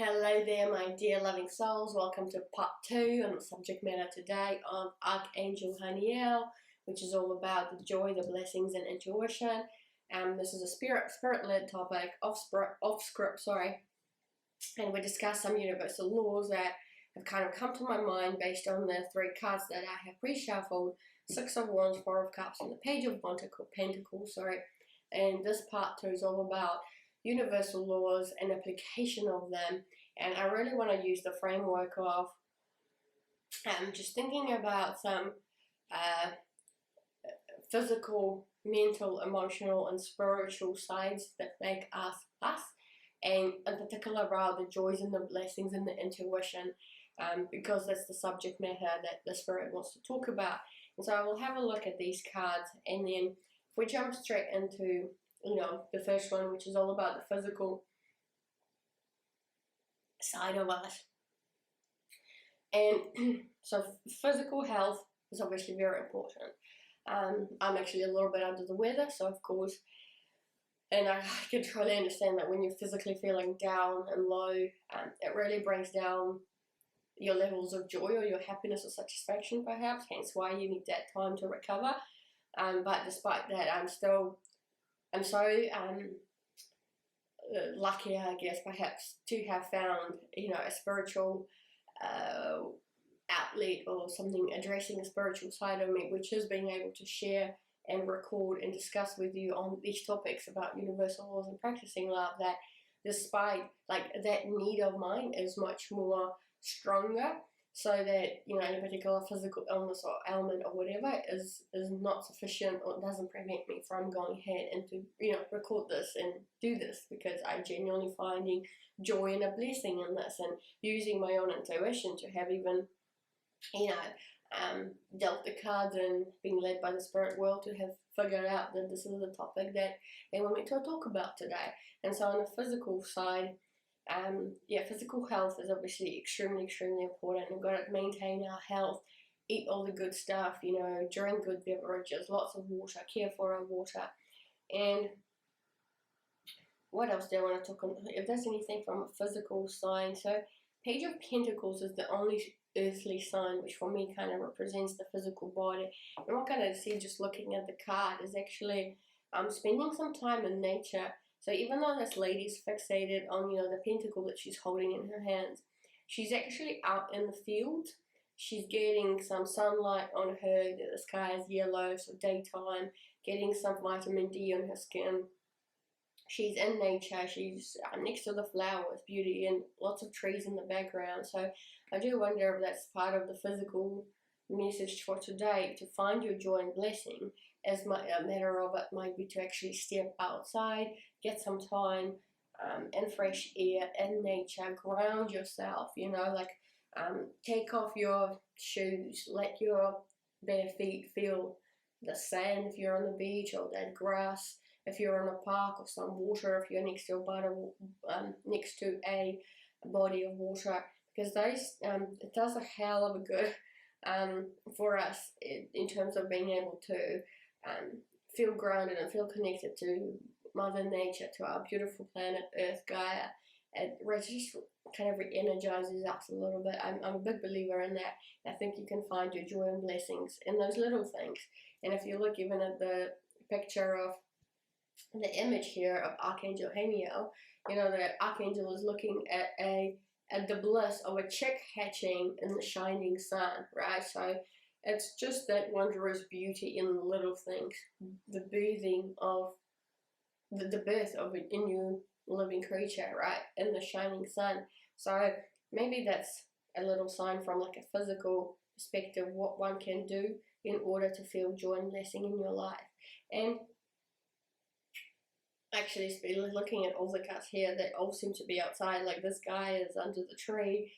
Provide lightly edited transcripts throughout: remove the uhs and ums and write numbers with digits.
Hello there, my dear loving souls. Welcome to part 2 on the subject matter today of Archangel Haniel, which is all about the joy, the blessings, and intuition. This is a spirit-led topic, off script, and we discuss some universal laws that have kind of come to my mind based on the 3 cards that I have pre-shuffled: Six of Wands, Four of Cups, and the Page of Pentacles. And this part 2 is all about universal laws and application of them, and I really want to use the framework of just thinking about some physical, mental, emotional, and spiritual sides that make us us, and in particular about the joys and the blessings and the intuition, because that's the subject matter that the spirit wants to talk about. And so I will have a look at these cards, and then if we jump straight into the first one, which is all about the physical side of us. And so physical health is obviously very important. I'm actually a little bit under the weather, so of course, and I can totally understand that when you're physically feeling down and low, it really brings down your levels of joy or your happiness or satisfaction, perhaps, hence why you need that time to recover. But despite that, I'm so lucky, I guess, perhaps, to have found, a spiritual outlet or something addressing a spiritual side of me, which is being able to share and record and discuss with you on these topics about universal laws and practicing love, that despite that need of mine is much more stronger, so that any particular physical illness or ailment or whatever is not sufficient or doesn't prevent me from going ahead and to record this and do this, because I genuinely finding joy and a blessing in this, and using my own intuition to have even dealt the cards and being led by the spirit world to have figured out that this is the topic that they want me to talk about today. And so on the physical side, physical health is obviously extremely important. We've got to maintain our health, eat all the good stuff, drink good beverages, lots of water, care for our water. And what else do I want to talk on? If there's anything from a physical sign, so Page of Pentacles is the only earthly sign which for me kind of represents the physical body. And what kind of see just looking at the card is actually spending some time in nature. So even though this lady's fixated on, the pentacle that she's holding in her hands, she's actually out in the field. She's getting some sunlight on her. The sky is yellow, so daytime, getting some vitamin D on her skin. She's in nature. She's next to the flowers, beauty, and lots of trees in the background. So I do wonder if that's part of the physical message for today, to find your joy and blessing. As a matter of it might be to actually step outside, get some time in fresh air, in nature, ground yourself, take off your shoes, let your bare feet feel the sand if you're on the beach, or that grass if you're in a park, or some water if you're next to a body of water, because it does a hell of a good for us in terms of being able to feel grounded and feel connected to Mother Nature, to our beautiful planet Earth, Gaia. It just kind of re-energizes us a little bit. I'm a big believer in that. I think you can find your joy and blessings in those little things. And if you look even at the picture of the image here of Archangel Haniel, the Archangel is looking at the bliss of a chick hatching in the shining sun, right? So it's just that wondrous beauty in the little things, the birthing of the birth of a new living creature, right, in the shining sun. So maybe that's a little sign from a physical perspective, what one can do in order to feel joy and blessing in your life. And actually, looking at all the cards here, they all seem to be outside. Like this guy is under the tree.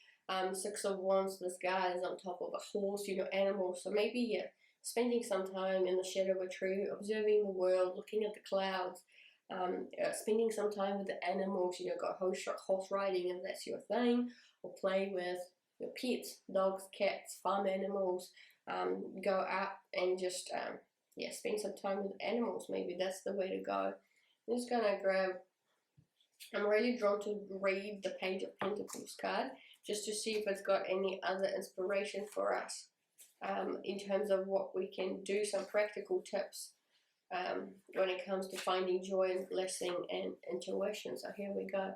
Six of Wands, this guy is on top of a horse, animals. So maybe spending some time in the shadow of a tree, observing the world, looking at the clouds, spending some time with the animals, go horse riding if that's your thing, or play with your pets, dogs, cats, farm animals, go out and just spend some time with animals. Maybe that's the way to go. I'm just gonna grab I'm really drawn to read the Page of Pentacles card just to see if it's got any other inspiration for us in terms of what we can do, some practical tips when it comes to finding joy and blessing and intuition. So here we go.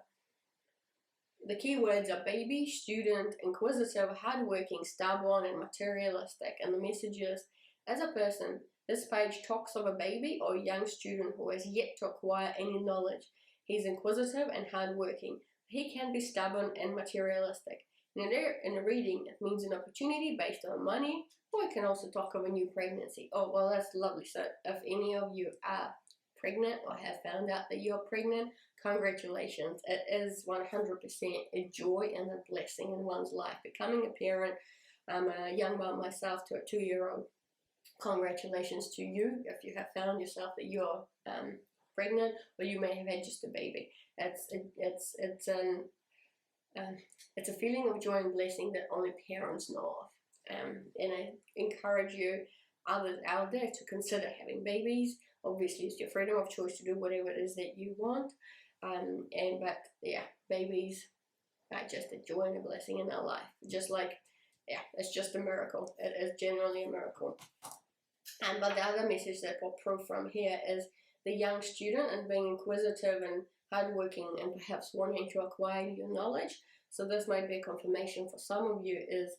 The keywords are baby, student, inquisitive, hardworking, stubborn, and materialistic. And the message is, as a person, this page talks of a baby or a young student who has yet to acquire any knowledge. He's inquisitive and hardworking. He can be stubborn and materialistic. In a reading, it means an opportunity based on money, or it can also talk of a new pregnancy. Oh, well, that's lovely. So if any of you are pregnant or have found out that you're pregnant, congratulations. It is 100% a joy and a blessing in one's life. Becoming a parent, I'm a young mom myself to a 2-year-old. Congratulations to you if you have found yourself that you're pregnant, or you may have had just a baby. It's a feeling of joy and blessing that only parents know of. And I encourage you, others out there, to consider having babies. Obviously, it's your freedom of choice to do whatever it is that you want. But yeah, babies are just a joy and a blessing in our life. Just like, yeah, it's just a miracle. It is generally a miracle. But the other message that we'll prove from here is the young student and being inquisitive and hardworking and perhaps wanting to acquire new knowledge. So this might be a confirmation for some of you is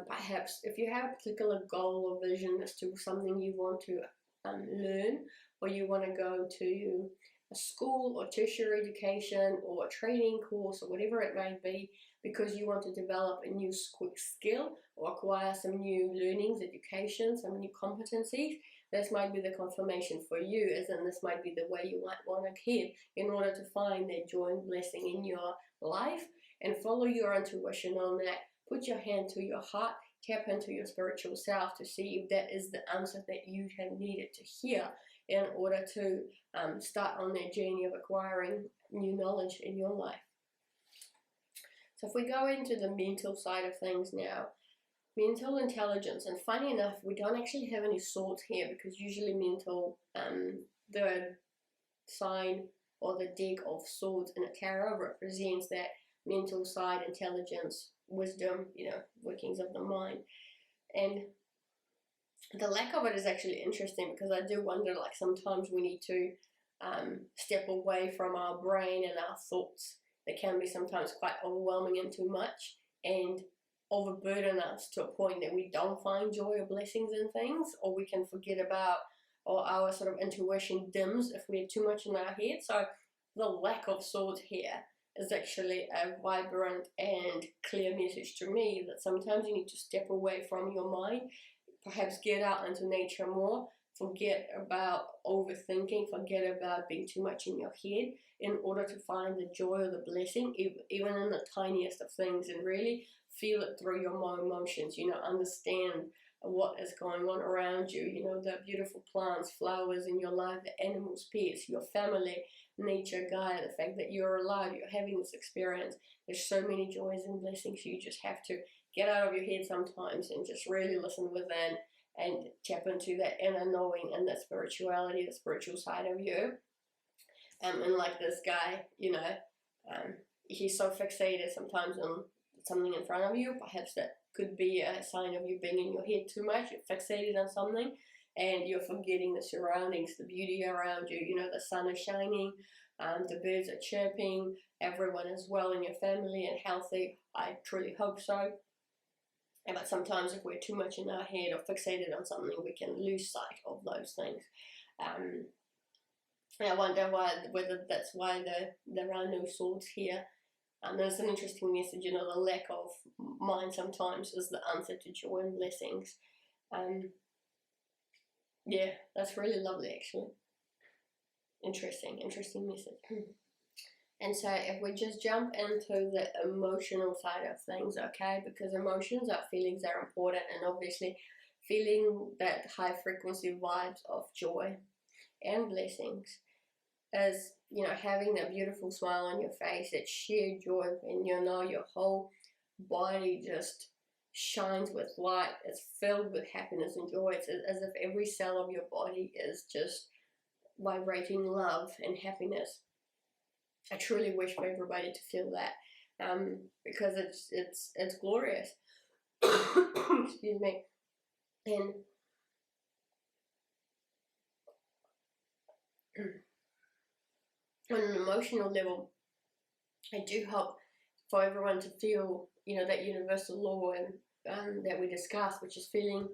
perhaps if you have a particular goal or vision as to something you want to learn, or you want to go to a school or tertiary education or a training course or whatever it may be, because you want to develop a new skill or acquire some new learnings, education, some new competencies, this might be the confirmation for you, as in this might be the way you might want to head in order to find that joy and blessing in your life, and follow your intuition on that. Put your hand to your heart, tap into your spiritual self to see if that is the answer that you have needed to hear in order to start on that journey of acquiring new knowledge in your life. So if we go into the mental side of things now, mental intelligence, and funny enough, we don't actually have any swords here, because usually mental, the sign or the deck of swords in a tarot represents that mental side, intelligence, wisdom, workings of the mind. And the lack of it is actually interesting, because I do wonder, like, sometimes we need to step away from our brain and our thoughts. They can be sometimes quite overwhelming and too much, and overburden us to a point that we don't find joy or blessings in things, or we can forget about, or our sort of intuition dims if we have too much in our head. So the lack of swords here is actually a vibrant and clear message to me that sometimes you need to step away from your mind, perhaps get out into nature more, forget about overthinking, forget about being too much in your head, in order to find the joy or the blessing, even in the tiniest of things, and really feel it through your emotions, understand what is going on around you, the beautiful plants, flowers in your life, the animals, pets, your family, nature, guide, the fact that you're alive, you're having this experience. There's so many joys and blessings. You just have to get out of your head sometimes and just really listen within and tap into that inner knowing and that spirituality, the spiritual side of you. And like this guy, he's so fixated sometimes on something in front of you. Perhaps that could be a sign of you being in your head too much. You're fixated on something and you're forgetting the surroundings, the beauty around you. The sun is shining, the birds are chirping, everyone is well in your family and healthy. I truly hope so. But sometimes if we're too much in our head or fixated on something, we can lose sight of those things. I wonder whether that's why there are no swords here. There's an interesting message, the lack of mind sometimes is the answer to joy and blessings. Yeah, that's really lovely, actually. Interesting message. And so if we just jump into the emotional side of things, okay, because emotions, our feelings are important, and obviously feeling that high frequency vibes of joy and blessings is, having that beautiful smile on your face, that sheer joy, and your whole body just shines with light. It's filled with happiness and joy. It's as if every cell of your body is just vibrating love and happiness. I truly wish for everybody to feel that, because it's glorious. Excuse me. And on an emotional level, I do hope for everyone to feel, you know, that universal law and that we discussed, which is feeling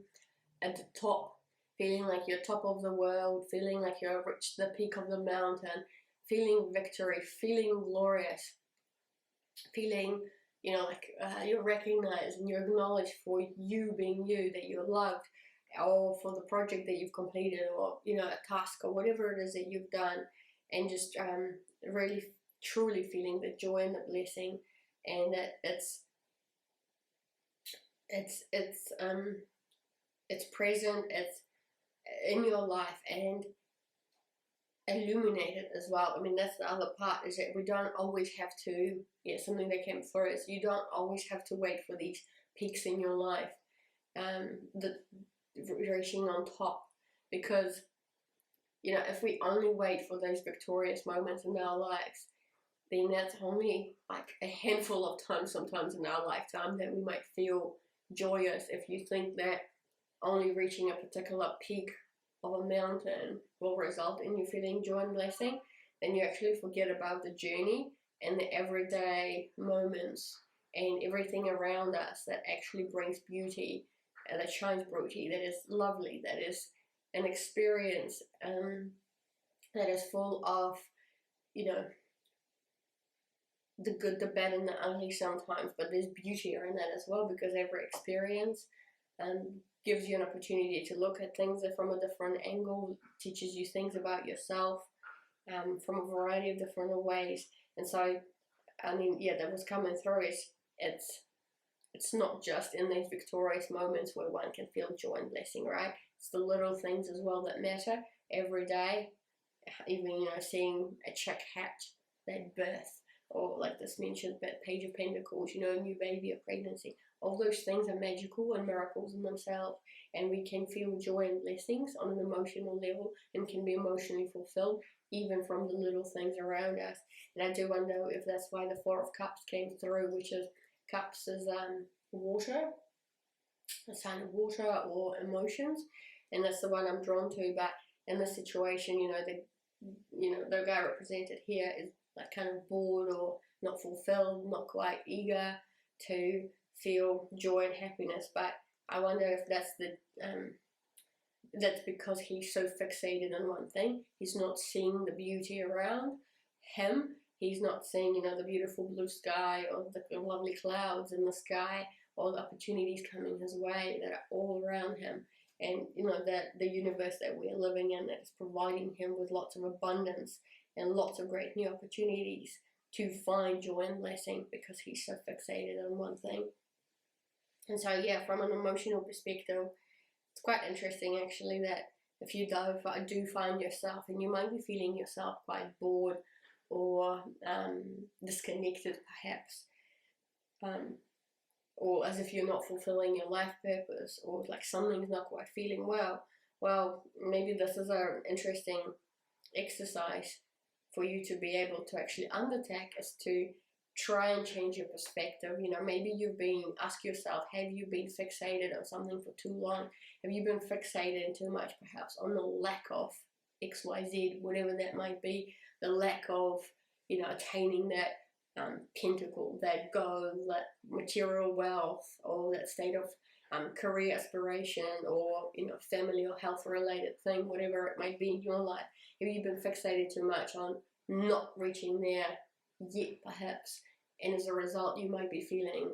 at the top, feeling like you're top of the world, feeling like you're reached the peak of the mountain, feeling victory, feeling glorious, feeling, you know, like you're recognized and you're acknowledged for you being you, that you're loved, or for the project that you've completed, or, you know, a task or whatever it is that you've done, and just really truly feeling the joy and the blessing, and that it's present, it's in your life, and illuminated as well. I mean, that's the other part, is that we don't always have to, yeah, something that came through is you don't always have to wait for these peaks in your life, the reaching on top, because, you know, if we only wait for those victorious moments in our lives, then that's only like a handful of times sometimes in our lifetime that we might feel joyous. If you think that only reaching a particular peak of a mountain will result in you feeling joy and blessing, then you actually forget about the journey and the everyday moments and everything around us that actually brings beauty, and that shines beauty, that is lovely, that is an experience, that is full of, you know, the good, the bad, and the ugly sometimes, but there's beauty around that as well, because every experience gives you an opportunity to look at things from a different angle, teaches you things about yourself from a variety of different ways. And so, I mean, yeah, that was coming through is it's not just in these victorious moments where one can feel joy and blessing, right? It's the little things as well that matter every day. Even, you know, seeing a chick hatch, that birth, or like this mentioned Page of Pentacles, you know, a new baby, a pregnancy. All those things are magical and miracles in themselves, and we can feel joy and blessings on an emotional level, and can be emotionally fulfilled even from the little things around us. And I do wonder if that's why the Four of Cups came through, which is cups is water, a sign of water or emotions, and that's the one I'm drawn to. But in this situation, you know, the guy represented here is like kind of bored or not fulfilled, not quite eager to feel joy and happiness. But I wonder if that's because he's so fixated on one thing. He's not seeing the beauty around him. He's not seeing, you know, the beautiful blue sky, or the lovely clouds in the sky, or the opportunities coming his way that are all around him. And, you know, that the universe that we're living in, that is providing him with lots of abundance and lots of great new opportunities to find joy and blessing, because he's so fixated on one thing. And so, yeah, from an emotional perspective, it's quite interesting actually that if you do find yourself, and you might be feeling yourself quite bored or disconnected perhaps, or as if you're not fulfilling your life purpose, or like something's not quite feeling well, maybe this is an interesting exercise for you to be able to actually undertake, is to try and change your perspective. You know, maybe ask yourself, have you been fixated on something for too long? Have you been fixated too much perhaps on the lack of XYZ, whatever that might be, the lack of, you know, attaining that pentacle, that goal, that material wealth, or that state of career aspiration, or, you know, family or health related thing, whatever it might be in your life. Have you been fixated too much on not reaching there yet perhaps, and as a result you might be feeling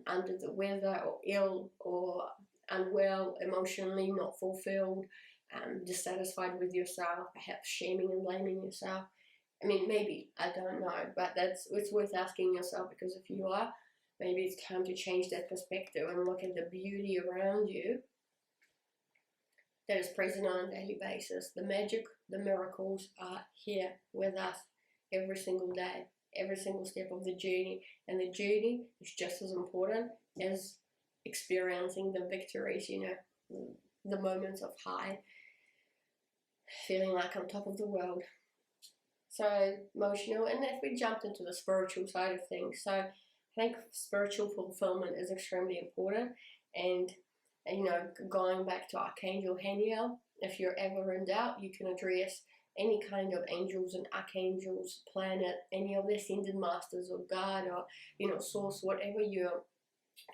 under the weather, or ill, or unwell emotionally, not fulfilled, dissatisfied with yourself, perhaps shaming and blaming yourself. I mean, maybe, I don't know, but it's worth asking yourself, because if you are, maybe it's time to change that perspective and look at the beauty around you that is present on a daily basis. The magic, the miracles are here with us every single day, every single step of the journey. And the journey is just as important as experiencing the victories, you know, the moments of high, feeling like on top of the world. So emotional, and if we jumped into the spiritual side of things, so I think spiritual fulfillment is extremely important. And you know, going back to Archangel Haniel, if you're ever in doubt, you can address any kind of angels and archangels, planet, any of the ascended masters or God or, you know, source, whatever you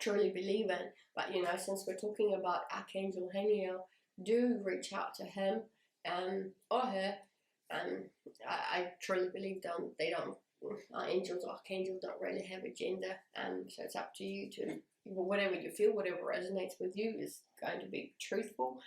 truly believe in. But, you know, since we're talking about Archangel Haniel, do reach out to him or her. I truly believe they don't, angels or archangels don't really have a gender. So it's up to you to, whatever you feel, whatever resonates with you is going to be truthful.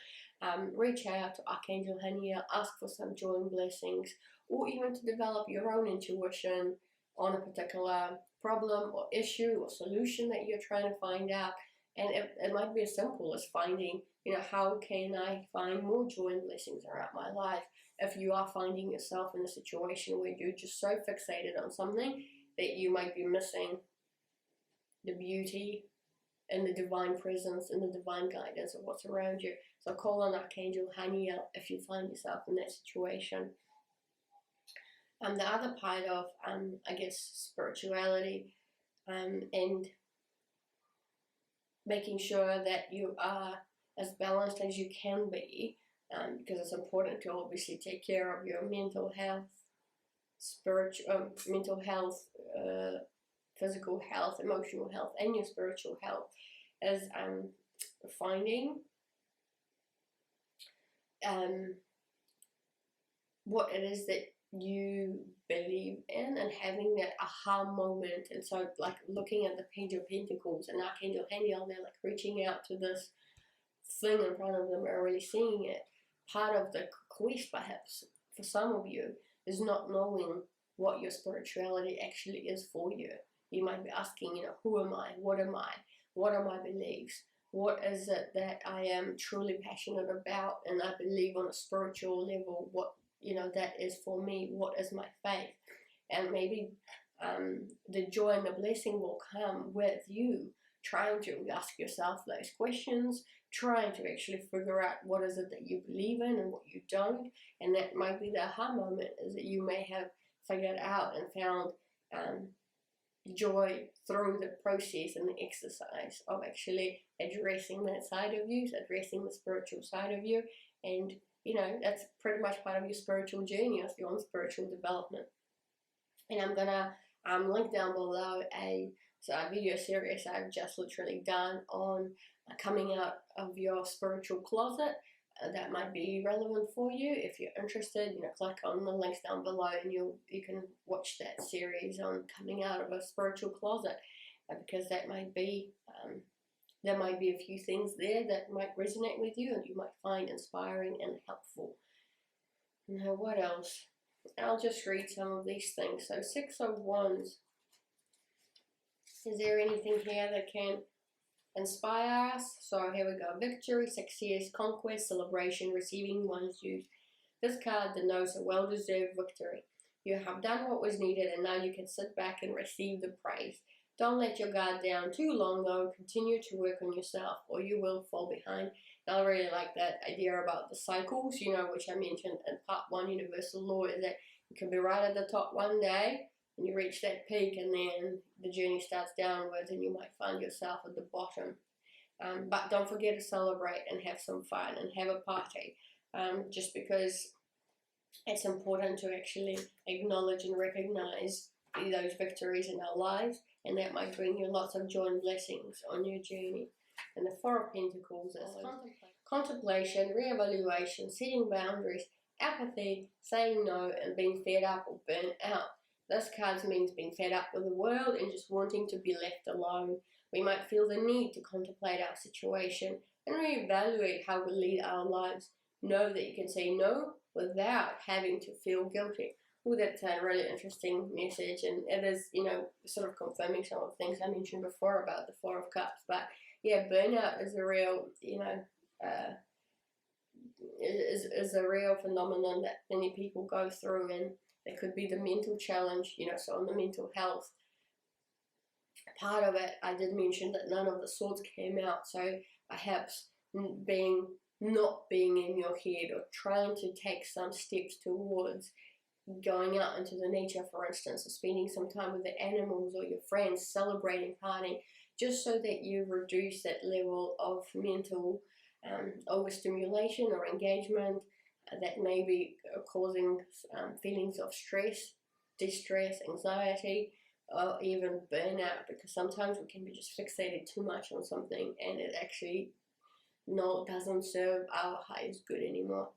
Reach out to Archangel Haniel, ask for some joy and blessings, or even to develop your own intuition on a particular problem or issue or solution that you're trying to find out. And it might be as simple as finding, you know, how can I find more joy and blessings around my life? If you are finding yourself in a situation where you're just so fixated on something that you might be missing the beauty and the divine presence and the divine guidance of what's around you. So call on Archangel Haniel if you find yourself in that situation. The other part of, I guess, spirituality and making sure that you are as balanced as you can be, because it's important to obviously take care of your mental health, mental health, physical health, emotional health, and your spiritual health, is finding what it is that you believe in and having that aha moment. And so, like, looking at the Page of Pentacles and Archangel Haniel, they're like reaching out to this thing in front of them are really seeing it. Part of the quest, perhaps, for some of you, is not knowing what your spirituality actually is for you. You might be asking, you know, who am I? What am I? What are my beliefs? What is it that I am truly passionate about and I believe on a spiritual level? What, you know, that is for me? What is my faith? And maybe the joy and the blessing will come with you trying to ask yourself those questions, trying to actually figure out what is it that you believe in and what you don't. And that might be the aha moment, is that you may have figured out and found joy through the process and the exercise of actually addressing that side of you, addressing the spiritual side of you. And, you know, that's pretty much part of your spiritual journey, of your own spiritual development. And I'm gonna link down below a video series I've just literally done on coming out of your spiritual closet. That might be relevant for you. If you're interested, you know, click on the links down below and you can watch that series on coming out of a spiritual closet, because that might be there might be a few things there that might resonate with you and you might find inspiring and helpful. Now, what else? I'll just read some of these things. So 6 of Wands. Is there anything here that can inspire us? So here we go. Victory, success, conquest, celebration, receiving one's due. This card denotes a well-deserved victory. You have done what was needed and now you can sit back and receive the praise. Don't let your guard down too long though. Continue to work on yourself or you will fall behind. And I really like that idea about the cycles, you know, which I mentioned in part 1, universal law, is that you can be right at the top one day and you reach that peak and then the journey starts downwards and you might find yourself at the bottom. But don't forget to celebrate and have some fun and have a party, just because it's important to actually acknowledge and recognize those victories in our lives, and that might bring you lots of joy and blessings on your journey. And the 4 of Pentacles is contemplation, reevaluation, setting boundaries, apathy, saying no, and being fed up or burnt out. This card means being fed up with the world and just wanting to be left alone. We might feel the need to contemplate our situation and reevaluate how we lead our lives. Know that you can say no without having to feel guilty. Oh, that's a really interesting message, and it is, you know, sort of confirming some of the things I mentioned before about the 4 of Cups. But yeah, burnout is a real, you know, is a real phenomenon that many people go through, and it could be the mental challenge, you know. So on the mental health part of it, I did mention that none of the swords came out, so perhaps not being in your head or trying to take some steps towards going out into the nature, for instance, or spending some time with the animals or your friends, celebrating, partying, just so that you reduce that level of mental overstimulation or engagement that may be causing feelings of stress, distress, anxiety, or even burnout, because sometimes we can be just fixated too much on something and it actually doesn't serve our highest good anymore.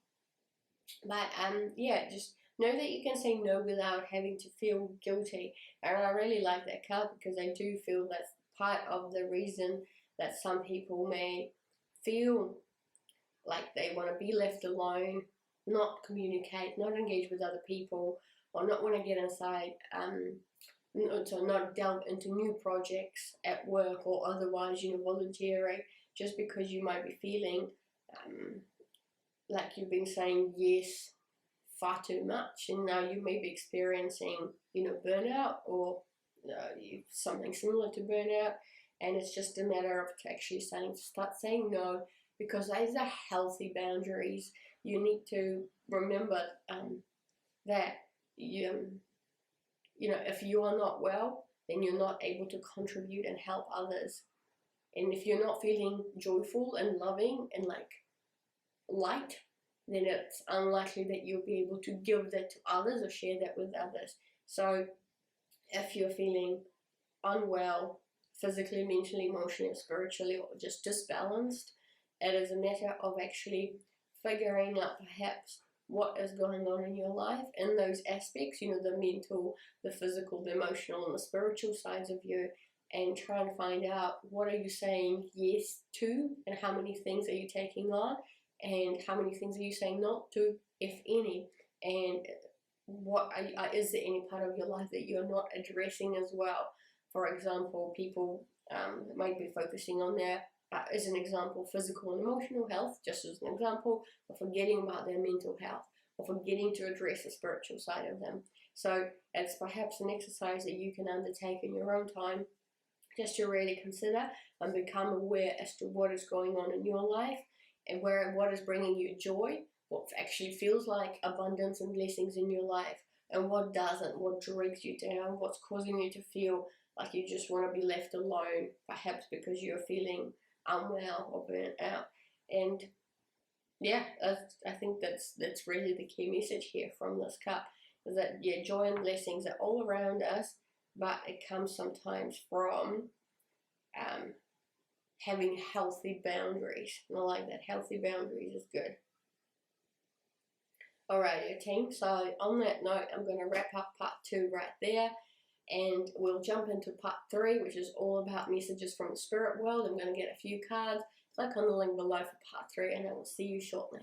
But yeah, just know that you can say no without having to feel guilty. And I really like that card because I do feel that's part of the reason that some people may feel like they want to be left alone, not communicate, not engage with other people, or not want to get inside, so not delve into new projects at work or otherwise, volunteering, just because you might be feeling like you've been saying yes far too much, and now you may be experiencing, burnout, or something similar to burnout, and it's just a matter of actually start saying no, because those are healthy boundaries. You need to remember that if you are not well, then you're not able to contribute and help others, and if you're not feeling joyful and loving and light, then it's unlikely that you'll be able to give that to others or share that with others. So if you're feeling unwell, physically, mentally, emotionally, spiritually, or just disbalanced, it is a matter of actually figuring out perhaps what is going on in your life in those aspects, the mental, the physical, the emotional, and the spiritual sides of you, and try and find out what are you saying yes to, and how many things are you taking on, and how many things are you saying not to, if any, and what is there any part of your life that you're not addressing as well. For example, people might be focusing on their, as an example, physical and emotional health, just as an example, or forgetting about their mental health, or forgetting to address the spiritual side of them. So it's perhaps an exercise that you can undertake in your own time, just to really consider and become aware as to what is going on in your life, and what is bringing you joy, what actually feels like abundance and blessings in your life, and what doesn't, what drags you down, what's causing you to feel like you just want to be left alone, perhaps because you're feeling unwell or burnt out. And yeah, I think that's really the key message here from this cup, is that joy and blessings are all around us, but it comes sometimes from having healthy boundaries. And I like that. Healthy boundaries is good. Alright, team, so on that note, I'm going to wrap up part 2 right there, and we'll jump into part 3, which is all about messages from the spirit world. I'm going to get a few cards. Click on the link below for part 3, and I will see you shortly.